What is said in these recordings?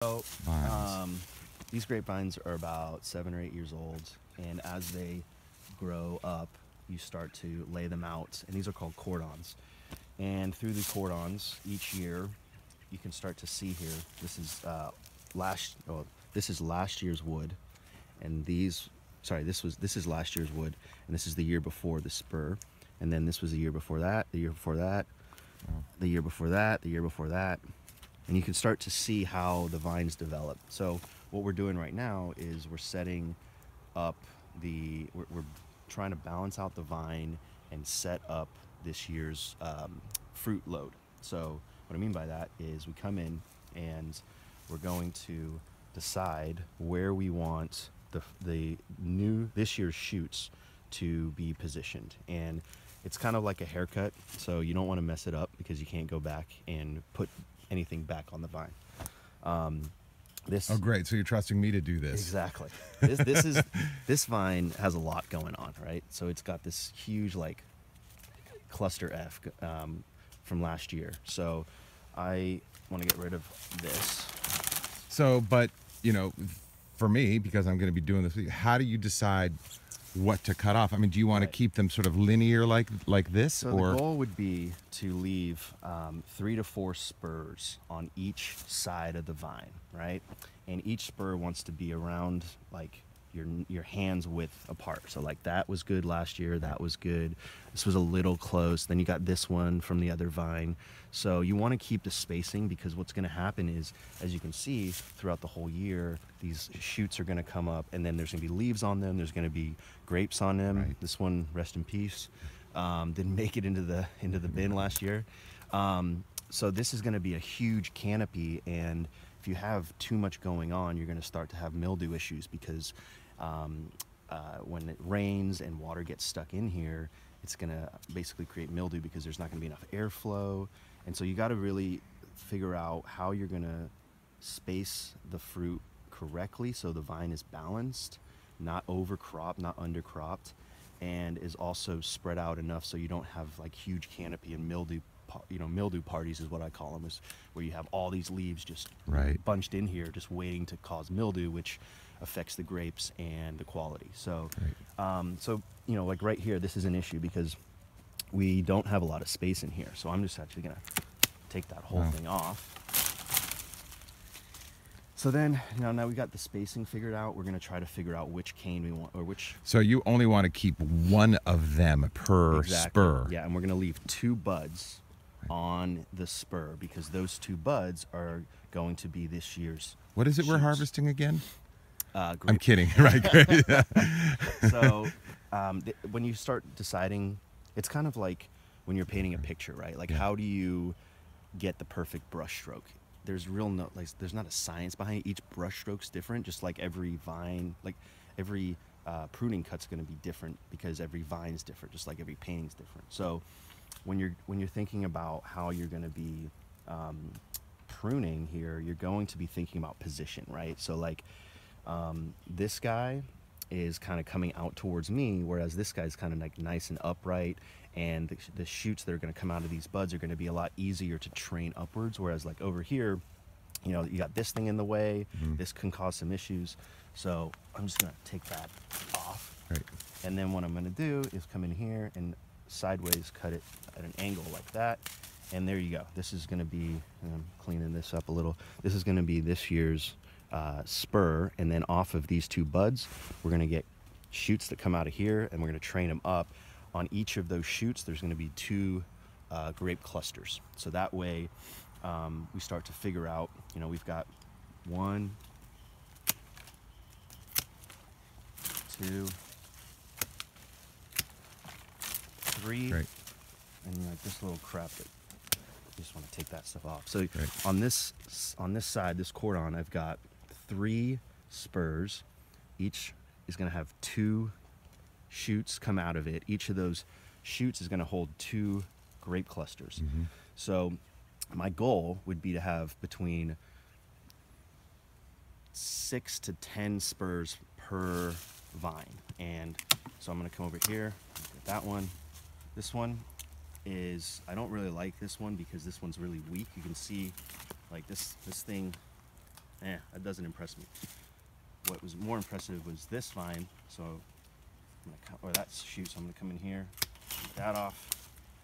So, Vines. these grapevines are about 7 or 8 years old, and as they grow up, you start to lay them out, and these are called cordons. And through the cordons, each year, you can start to see here. This is this is last year's wood, and this is last year's wood, and this is the year before the spur, and then this was the year before that, the year before that, the year before that, the year before that. And you can start to see how the vines develop. So what we're doing right now is we're setting up we're trying to balance out the vine and set up this year's fruit load. So what I mean by that is we come in and we're going to decide where we want this year's shoots to be positioned. And it's kind of like a haircut, so you don't want to mess it up because you can't go back and put anything back on the vine. Oh, great! So you're trusting me to do this? Exactly. This vine has a lot going on, right? So it's got this huge like cluster F from last year. So I want to get rid of this. So, but you know, for me, because I'm going to be doing this, how do you decide what to cut off? I mean, do you want to keep them sort of linear like this? So or the goal would be to leave 3 to 4 spurs on each side of the vine, right? And each spur wants to be around like your hands width apart. So like that was good last year, that was good. This was a little close. Then you got this one from the other vine. So you want to keep the spacing, because what's going to happen is, as you can see throughout the whole year, these shoots are going to come up, and then there's going to be leaves on them. There's going to be grapes on them. Right. This one, rest in peace, didn't make it into the bin last year. So this is going to be a huge canopy, and if you have too much going on, you're going to start to have mildew issues, because when it rains and water gets stuck in here, it's going to basically create mildew because there's not going to be enough airflow. And so you got to really figure out how you're going to space the fruit correctly so the vine is balanced, not overcropped, not undercropped, and is also spread out enough so you don't have like huge canopy and mildew. Mildew parties is what I call them, is where you have all these leaves just bunched in here, just waiting to cause mildew, which affects the grapes and the quality. So, like right here, this is an issue because we don't have a lot of space in here. So I'm just actually gonna take that whole thing off. So then, now we got the spacing figured out. We're gonna try to figure out which cane we want, or which. So you only want to keep one of them per spur. Yeah, and we're gonna leave 2 buds on the spur, because those 2 buds are going to be this year's. What is it shoots. we're harvesting again? Grape. I'm kidding, right? Great. So when you start deciding, it's kind of like when you're painting a picture, right? Like, how do you get the perfect brush stroke? There's there's not a science behind it. Each brush stroke's different, just like every vine, like every pruning cut's going to be different, because every vine's different, just like every painting's different. So when you're thinking about how you're going to be pruning here, you're going to be thinking about position, right? So like this guy is kind of coming out towards me, whereas this guy's kind of like nice and upright, and the shoots that are going to come out of these buds are going to be a lot easier to train upwards, whereas like over here, you got this thing in the way. This can cause some issues. So I'm just going to take that off. Right. And then what I'm going to do is come in here and sideways cut it at an angle like that, and there you go. This is going to be, I'm cleaning this up a little, this is going to be this year's spur. And then off of these 2 buds, we're going to get shoots that come out of here, and we're going to train them up. On each of those shoots, there's going to be 2 grape clusters. So that way we start to figure out, we've got 1, 2, 3, Great. and like this little crap that I just want to take that stuff off. So on this side, this cordon, I've got 3 spurs. Each is going to have 2 shoots come out of it. Each of those shoots is going to hold 2 grape clusters. So my goal would be to have between 6 to 10 spurs per vine. And so I'm going to come over here, get that one. This one is, I don't really like this one because this one's really weak. You can see like this thing that doesn't impress me. What was more impressive was this vine. So I'm gonna or that shoot. So I'm gonna come in here, take that off.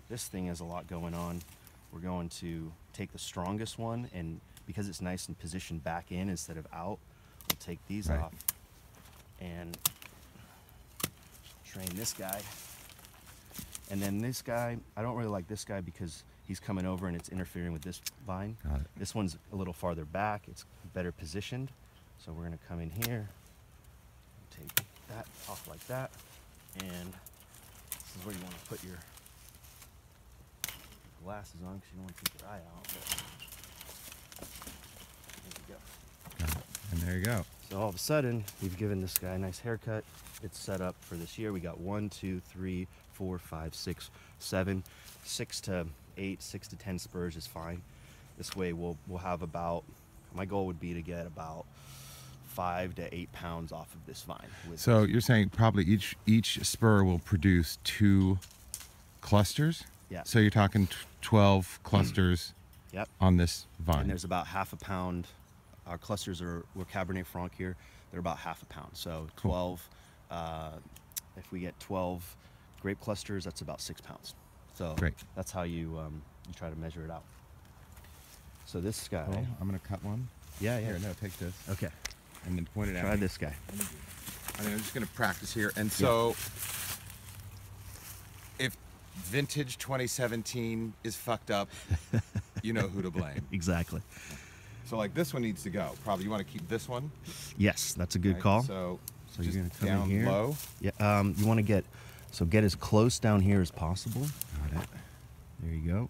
This thing has a lot going on. We're going to take the strongest one, and because it's nice and positioned back in instead of out, we'll take these off and train this guy. And then this guy, I don't really like this guy because he's coming over and it's interfering with this vine. Got it. This one's a little farther back. It's better positioned. So we're gonna come in here, take that off like that, and this is where you wanna put your glasses on because you don't want to take your eye out. But there you go. Got it. And there you go. So all of a sudden, we've given this guy a nice haircut. It's set up for this year. We got 1, 2, 3, 4, 5, 6, 7, 6 to 8, 6 to 10 spurs is fine. This way we'll have about, my goal would be to get about 5 to 8 pounds off of this vine. So you're saying probably each spur will produce 2 clusters? Yeah. So you're talking 12 clusters Yep. on this vine. And there's about half a pound. Our clusters we're Cabernet Franc here. They're about half a pound. So 12, if we get 12 grape clusters, that's about 6 pounds. So Great. That's how you try to measure it out. So this guy. Cool. I'm going to cut one. Yeah, yeah. Here, no, take this. Okay. And then point it Try out. this guy. I mean, I'm just going to practice here. And so if vintage 2017 is fucked up, you know who to blame. Exactly. So like this one needs to go. Probably you want to keep this one. Yes, that's a good Right? call. So you're just gonna come down in here. low. Yeah. You want to get as close down here as possible. Got it. There you go.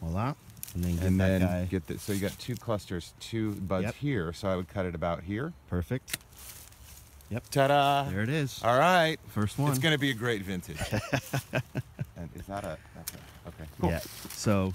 Voila. And then get And that then guy. get this. So you got 2 clusters, 2 buds Yep. here. So I would cut it about here. Perfect. Yep. Ta-da! There it is. All right. First one. It's going to be a great vintage. And is that a? That's a okay. Cool. Yeah. So